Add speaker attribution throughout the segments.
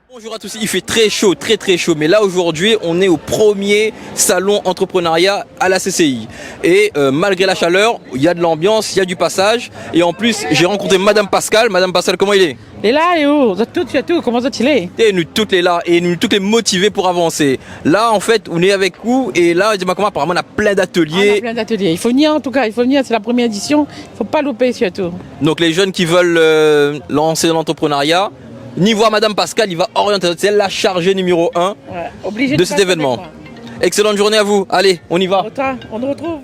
Speaker 1: Bonjour à tous, il fait très chaud, très chaud, mais là aujourd'hui on est au premier salon entrepreneuriat à la CCI et malgré la chaleur, il y a de l'ambiance, il y a du passage et en plus j'ai rencontré Madame Pascal. Madame Pascal, comment il est?
Speaker 2: Il est là, il est où? Tu as tout, comment ça il est?
Speaker 1: Et nous toutes les là et nous toutes les motivés pour avancer. Là en fait on est avec vous et là comment apparemment on a plein d'ateliers.
Speaker 2: Plein d'ateliers, il faut venir en tout cas, il faut venir, c'est la première édition, il ne faut pas louper surtout.
Speaker 1: Donc les jeunes qui veulent lancer l'entrepreneuriat, ni voir Madame Pascal, il va orienter, c'est la chargée numéro 1 de cet événement. Excellente journée à vous, allez, on y va.
Speaker 2: On nous retrouve.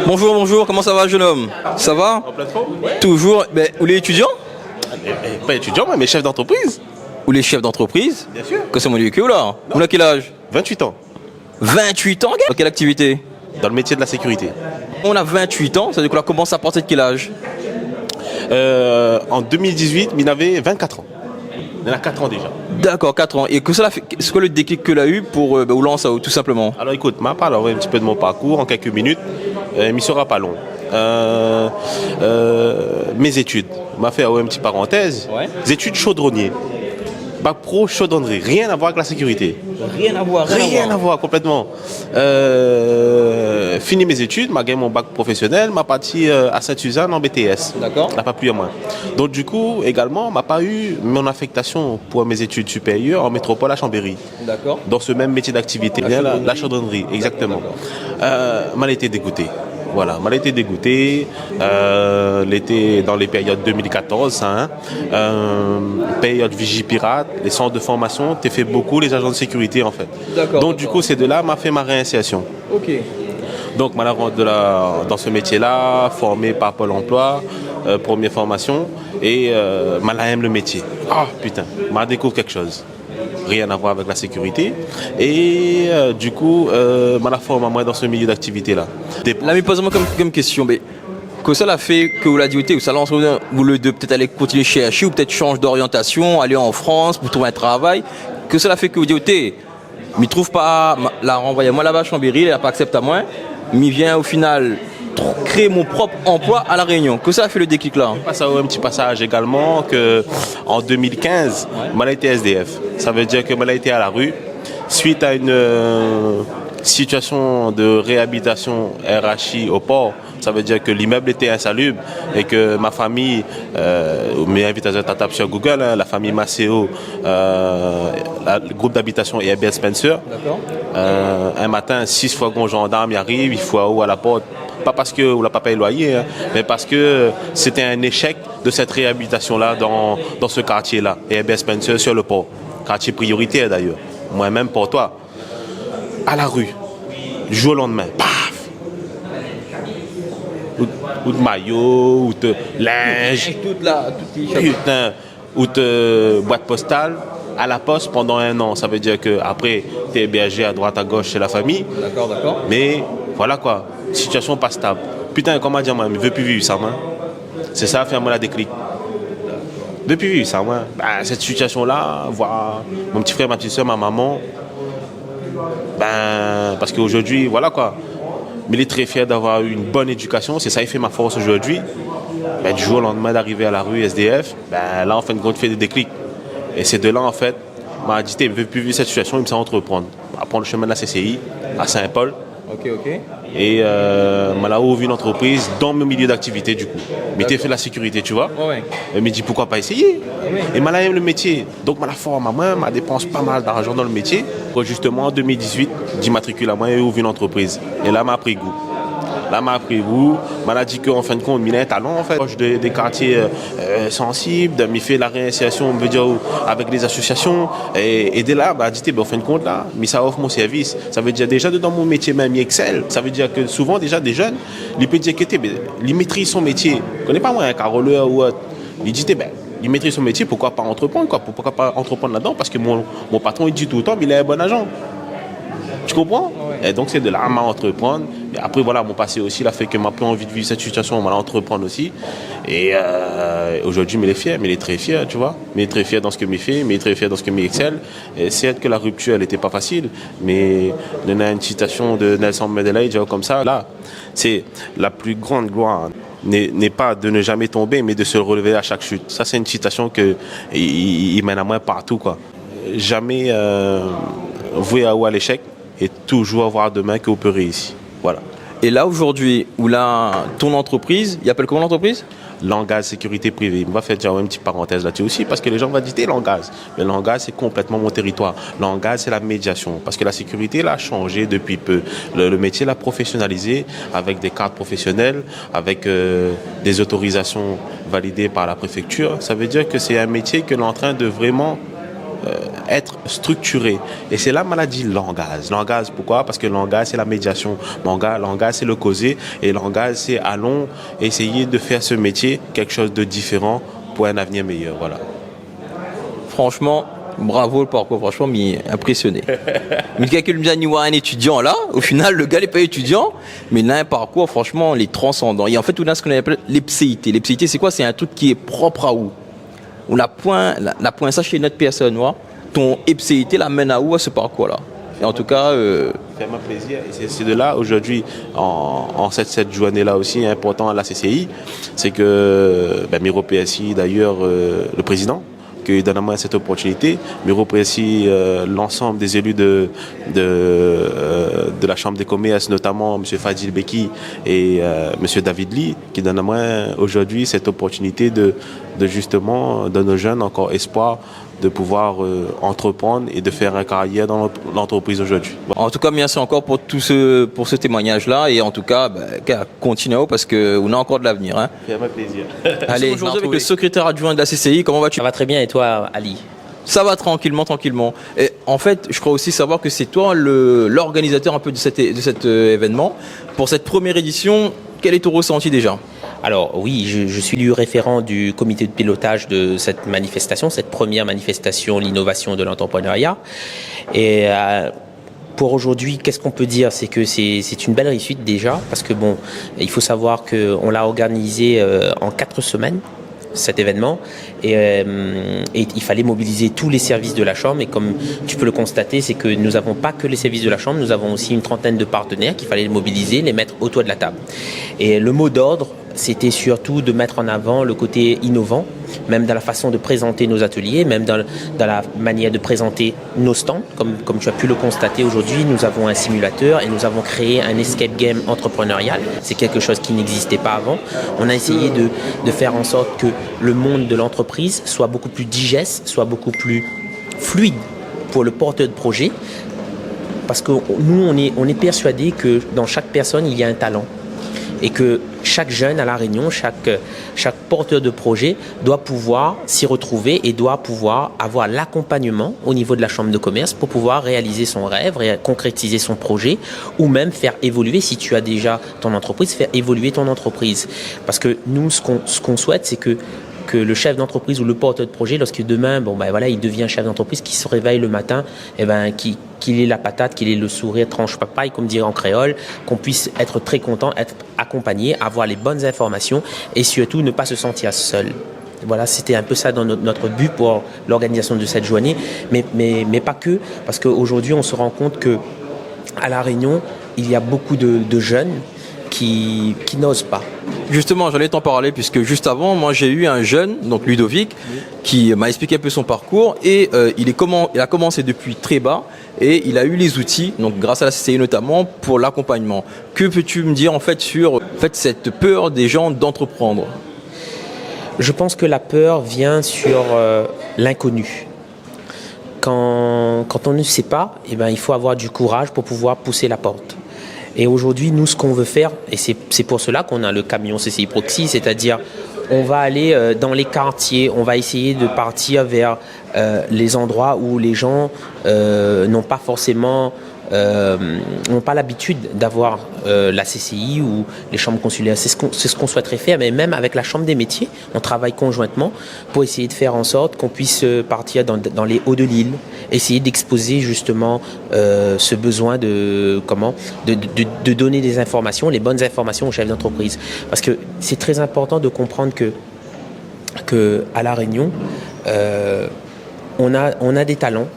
Speaker 1: Bonjour, comment ça va jeune homme? Ça va?
Speaker 3: En pleine forme?
Speaker 1: Toujours, mais vous les étudiants?
Speaker 3: Pas étudiant, mais chef d'entreprise.
Speaker 1: Ou les chefs d'entreprise?
Speaker 3: Bien sûr.
Speaker 1: Que c'est mon lieu que là? Vous avez quel âge?
Speaker 3: 28 ans,
Speaker 1: 28 ans, gars? Dans quelle activité?
Speaker 3: dans le métier de la sécurité.
Speaker 1: On a 28 ans, ça veut dire qu'on a commencé à partir de quel âge?
Speaker 3: En 2018, il avait 24 ans. Il en a 4 ans déjà.
Speaker 1: D'accord, 4 ans. Et que cela fait, c'est quoi le déclic que l'a eu pour vous lancer tout simplement?
Speaker 3: Alors écoute, je parlerai un petit peu de mon parcours en quelques minutes, mais il ne sera pas long. Mes études, m'a fait une petite parenthèse.
Speaker 1: Ouais.
Speaker 3: Les études chaudronnier. Bac pro chaudronnerie, rien à voir avec la sécurité.
Speaker 1: Rien à voir,
Speaker 3: Rien à voir complètement. Fini mes études, m'a gagné mon bac professionnel, m'a parti à Sainte-Suzanne en BTS.
Speaker 1: D'accord.
Speaker 3: N'a pas plus à moi. Donc du coup, également, m'a pas eu mon affectation pour mes études supérieures en métropole à Chambéry.
Speaker 1: D'accord.
Speaker 3: Dans ce même métier d'activité. La chaudronnerie, exactement. M'a été dégoûté. Voilà, m'a été dégoûté. L'été dans les périodes 2014, ça, période Vigipirate, les centres de formation, t'es fait beaucoup les agents de sécurité en fait.
Speaker 1: D'accord.
Speaker 3: Donc du coup, c'est de là m'a fait ma réinsertion.
Speaker 1: Ok.
Speaker 3: Donc malheureusement dans ce métier-là, formé par Pôle Emploi, première formation, et aime le métier. Ah putain, m'a découvert quelque chose. Rien à voir avec la sécurité. Et du coup, m'a formé à moi dans ce milieu d'activité-là.
Speaker 1: Là, mais posez-moi comme question, mais que ça l'a fait que vous l'avez dit, ou ça lance, vous voulez peut-être aller continuer chez HI ou peut-être changer d'orientation, aller en France pour trouver un travail, que ça l'a fait que vous dites, mais il trouve pas, la renvoyer moi là-bas à Chambéry, il n'a pas accepté à moi, mais il vient au final créer mon propre emploi à La Réunion. Que ça a fait le déclic là?
Speaker 3: Un petit passage également que en 2015, m'a été SDF. Ça veut dire que m'a été à la rue suite à une situation de réhabilitation RHI au port. Ça veut dire que l'immeuble était insalubre et que ma famille, mes invités à taper sur Google, la famille Maceo, le groupe d'habitation Airbnb Spencer. Un matin, 6 fois qu'on gendarme y arrive, il faut à la porte. Pas parce que on n'a pas payé le loyer, mais parce que c'était un échec de cette réhabilitation-là dans ce quartier-là, Airbnb Spencer sur le port. Quartier prioritaire d'ailleurs. Moi-même pour toi. À la rue, du jour au lendemain, paf! Ou de maillot, ou de linge, putain, ou de boîte postale à la poste pendant 1 an. Ça veut dire qu'après, tu es hébergé à droite, à gauche chez la famille.
Speaker 1: D'accord.
Speaker 3: Mais voilà quoi, situation pas stable. Putain, comment dire, moi, je ne veux plus vivre ça, moi. C'est ça, faire moi la déclic. Depuis vivre ça, moi. Cette situation-là, voir mon petit frère, ma petite soeur, ma maman, parce qu'aujourd'hui, voilà quoi. Mais il est très fier d'avoir eu une bonne éducation, c'est ça qui fait ma force aujourd'hui. Du jour au lendemain d'arriver à la rue SDF, là en fin de compte, fait des déclics. Et c'est de là en fait, m'a dit, il ne veut plus vivre cette situation, il me sent entreprendre. À prendre le chemin de la CCI, à Saint-Paul.
Speaker 1: Ok.
Speaker 3: Et m'a là ouvert une entreprise dans mon milieu d'activité du coup. Mais t'es fait la sécurité, tu vois.
Speaker 1: Ouais.
Speaker 3: Et me dit pourquoi pas essayer. Et m'a là aime le métier. Donc m'a la forme à moi, m'a dépense pas mal d'argent dans le métier. Pour justement en 2018, j'immatricule à moi et ouvre une entreprise. Et là m'a pris goût. M'a dit qu'en fin de compte, il a un talent en fait. Proche des quartiers sensibles, il fait la réinsertion, on veut dire, avec les associations. Et dès là, dit, en fin de compte, là, mais ça offre mon service. Ça veut dire déjà dans mon métier même, il excelle. Ça veut dire que souvent, déjà, des jeunes, ils peuvent dire que ils maîtrisent son métier. Je ne connais pas moi un caroleur ou autre. Il dit, il maîtrise son métier, pourquoi pas entreprendre quoi? Pourquoi pas entreprendre là-dedans? Parce que mon patron, il dit tout le temps, mais il est un bon agent. Tu comprends? Et donc c'est de là à entreprendre. Et après voilà, mon passé aussi l'a fait que m'a plus envie de vivre cette situation, on m'a entreprendre aussi. Et aujourd'hui, il est fier, mais il est très fier, tu vois. Mais il est très fier dans ce que il fait, mais il est très fier dans ce que il excelle. Et certes que la rupture, elle n'était pas facile, mais il y a une citation de Nelson Mandela, il dit comme ça, là, c'est la plus grande gloire n'est pas de ne jamais tomber, mais de se relever à chaque chute. Ça, c'est une citation il mène à moi partout, quoi. Jamais vouer à l'échec et toujours avoir demain que vous peut réussir. Voilà.
Speaker 1: Et là, aujourd'hui, où là, ton entreprise, il appelle comment l'entreprise?
Speaker 3: Langaz sécurité privée. On va faire déjà une petite parenthèse là-dessus aussi parce que les gens vont dire Langaz. Mais Langaz, c'est complètement mon territoire. Langaz, c'est la médiation parce que la sécurité l'a changé depuis peu. Le métier l'a professionnalisé avec des cartes professionnelles, avec des autorisations validées par la préfecture. Ça veut dire que c'est un métier que l'on est en train de vraiment être structuré. Et c'est la maladie Langaz. Langaz, pourquoi? Parce que Langaz, c'est la médiation. Langaz, c'est le causer. Et Langaz, c'est allons essayer de faire ce métier quelque chose de différent pour un avenir meilleur. Voilà.
Speaker 1: Franchement, bravo le parcours. Franchement, m'y impressionné. Mais quelqu'un me dit un étudiant là, au final, le gars n'est pas étudiant, mais il a un parcours, franchement, les transcendant. Et en fait, tout là, ce qu'on appelle l'EPCIT. L'EPCIT, c'est quoi? C'est un truc qui est propre à où? On la pointe ça chez notre personne, ouais. Ton EPCIT l'amène à où à ce parcours-là? Et en tout cas...
Speaker 3: Fait-moi plaisir. Et c'est de là, aujourd'hui, en cette journée-là aussi, important à la CCI, c'est que Miro PSI, d'ailleurs, le président, qui donne à moi cette opportunité, Miro PSI, l'ensemble des élus de la Chambre des commerces, notamment M. Fadil Beki et M. David Lee, qui donnent à moi aujourd'hui cette opportunité de justement donner aux jeunes encore espoir de pouvoir entreprendre et de faire une carrière dans l'entreprise aujourd'hui.
Speaker 1: En tout cas, merci encore pour ce témoignage-là et en tout cas, continuez parce qu'on a encore de l'avenir. Hein.
Speaker 3: Ça fait plaisir.
Speaker 1: Allez, aujourd'hui avec le secrétaire adjoint de la CCI, comment vas-tu?
Speaker 4: Ça va très bien et toi, Ali?
Speaker 1: Ça va tranquillement. Et en fait, je crois aussi savoir que c'est toi l'organisateur un peu de cet événement. Pour cette première édition, quel est ton ressenti déjà?
Speaker 4: Alors oui, je suis le référent du comité de pilotage de cette manifestation, cette première manifestation, l'innovation de l'entrepreneuriat. Et pour aujourd'hui, qu'est-ce qu'on peut dire? C'est que c'est une belle réussite déjà, parce que bon, il faut savoir qu'on l'a organisé en 4 semaines. Cet événement et il fallait mobiliser tous les services de la Chambre et comme tu peux le constater, c'est que nous n'avons pas que les services de la Chambre, nous avons aussi une trentaine de partenaires qu'il fallait mobiliser, les mettre autour de la table. Et le mot d'ordre, c'était surtout de mettre en avant le côté innovant, même dans la façon de présenter nos ateliers, même dans la manière de présenter nos stands. Comme tu as pu le constater aujourd'hui, nous avons un simulateur et nous avons créé un escape game entrepreneurial. C'est quelque chose qui n'existait pas avant. On a essayé de faire en sorte que le monde de l'entreprise soit beaucoup plus digeste, soit beaucoup plus fluide pour le porteur de projet. Parce que nous, on est persuadés que dans chaque personne, il y a un talent. Et que chaque jeune à La Réunion, chaque porteur de projet doit pouvoir s'y retrouver et doit pouvoir avoir l'accompagnement au niveau de la Chambre de commerce pour pouvoir réaliser son rêve, concrétiser son projet ou même faire évoluer, si tu as déjà ton entreprise, faire évoluer ton entreprise. Parce que nous, ce qu'on souhaite, c'est que le chef d'entreprise ou le porteur de projet, lorsque demain, il devient chef d'entreprise, qui se réveille le matin, qu'il ait la patate, qu'il ait le sourire tranche papaye, comme dirait en créole, qu'on puisse être très content, être accompagné, avoir les bonnes informations et surtout ne pas se sentir seul. Voilà, c'était un peu ça dans notre but pour l'organisation de cette journée, mais pas que, parce qu'aujourd'hui on se rend compte que à La Réunion, il y a beaucoup de jeunes qui n'osent pas.
Speaker 1: Justement, j'allais t'en parler puisque juste avant, moi j'ai eu un jeune, donc Ludovic, qui m'a expliqué un peu son parcours et il a commencé depuis très bas et il a eu les outils, donc grâce à la CCI notamment, pour l'accompagnement. Que peux-tu me dire en fait sur cette peur des gens d'entreprendre?
Speaker 4: Je pense que la peur vient sur l'inconnu. Quand on ne sait pas, il faut avoir du courage pour pouvoir pousser la porte. Et aujourd'hui, nous, ce qu'on veut faire, et c'est pour cela qu'on a le camion CCI Proxy, c'est-à-dire on va aller dans les quartiers, on va essayer de partir vers les endroits où les gens n'ont pas forcément n'ont pas l'habitude d'avoir la CCI ou les chambres consulaires. C'est ce qu'on souhaiterait faire, mais même avec la Chambre des métiers, on travaille conjointement pour essayer de faire en sorte qu'on puisse partir dans les hauts de l'île, essayer d'exposer justement ce besoin de donner des informations, les bonnes informations aux chefs d'entreprise. Parce que c'est très important de comprendre que à La Réunion, on a des talents.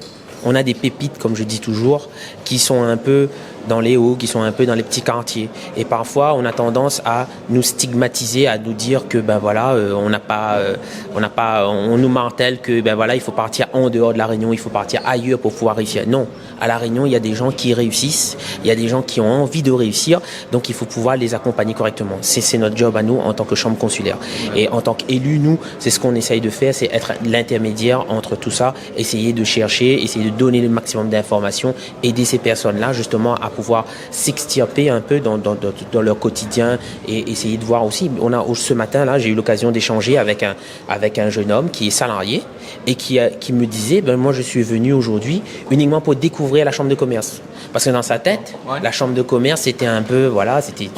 Speaker 4: On a des pépites, comme je dis toujours, qui sont un peu dans les hauts, qui sont un peu dans les petits quartiers. Et parfois, on a tendance à nous stigmatiser, à nous dire que ben voilà, on nous martèle que ben voilà, il faut partir en dehors de la Réunion, il faut partir ailleurs pour pouvoir réussir. Non, à la Réunion, il y a des gens qui réussissent, il y a des gens qui ont envie de réussir, donc il faut pouvoir les accompagner correctement. C'est notre job à nous en tant que chambre consulaire. Et en tant qu'élus, nous, c'est ce qu'on essaye de faire, c'est être l'intermédiaire entre tout ça, essayer de chercher, essayer de donner le maximum d'informations, aider ces personnes-là justement à pouvoir s'extirper un peu dans leur quotidien et essayer de voir aussi. Ce matin-là, j'ai eu l'occasion d'échanger avec un jeune homme qui est salarié et qui me disait, ben moi je suis venu aujourd'hui uniquement pour découvrir la chambre de commerce. Parce que dans sa tête, la chambre de commerce, c'était un peu, voilà, c'était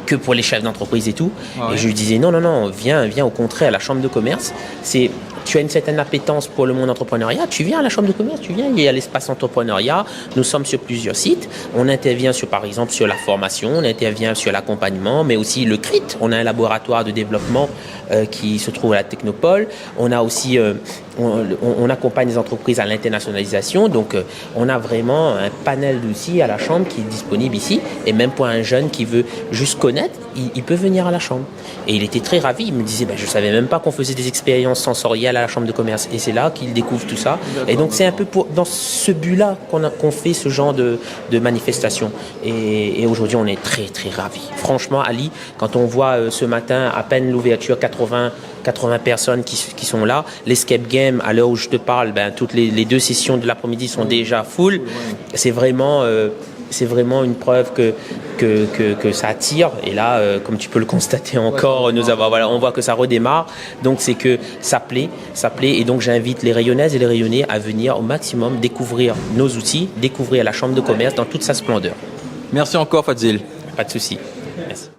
Speaker 4: que pour les chefs d'entreprise et tout. Et je lui disais, non, viens, au contraire, la chambre de commerce, tu as une certaine appétence pour le monde entrepreneuriat, tu viens à la chambre de commerce, il y a l'espace entrepreneuriat, nous sommes sur plusieurs sites, on intervient par exemple sur la formation, on intervient sur l'accompagnement, mais aussi le CRIT, on a un laboratoire de développement qui se trouve à la Technopole, on a aussi, on accompagne les entreprises à l'internationalisation, donc on a vraiment un panel d'outils à la chambre qui est disponible ici, et même pour un jeune qui veut juste connaître, il peut venir à la chambre. Et il était très ravi, il me disait, je ne savais même pas qu'on faisait des expériences sensorielles à la chambre de commerce. Et c'est là qu'il découvre tout ça. Et donc c'est un peu dans ce but-là qu'on fait ce genre de manifestation. Et aujourd'hui, on est très, très ravis. Franchement, Ali, quand on voit ce matin, à peine l'ouverture, 80 personnes qui sont là. L'escape game, à l'heure où je te parle, toutes les 2 sessions de l'après-midi sont déjà full. C'est vraiment une preuve que ça attire. Et là, comme tu peux le constater encore, on voit que ça redémarre. Donc c'est que ça plaît. Et donc j'invite les Rayonnaises et les Rayonnais à venir au maximum découvrir nos outils, découvrir la chambre de commerce dans toute sa splendeur.
Speaker 1: Merci encore, Fadzil.
Speaker 4: Pas de souci. Merci.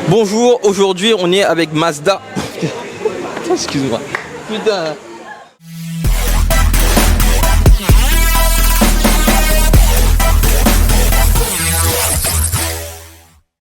Speaker 1: Bonjour, aujourd'hui on est avec Mazda. Excuse-moi. Putain.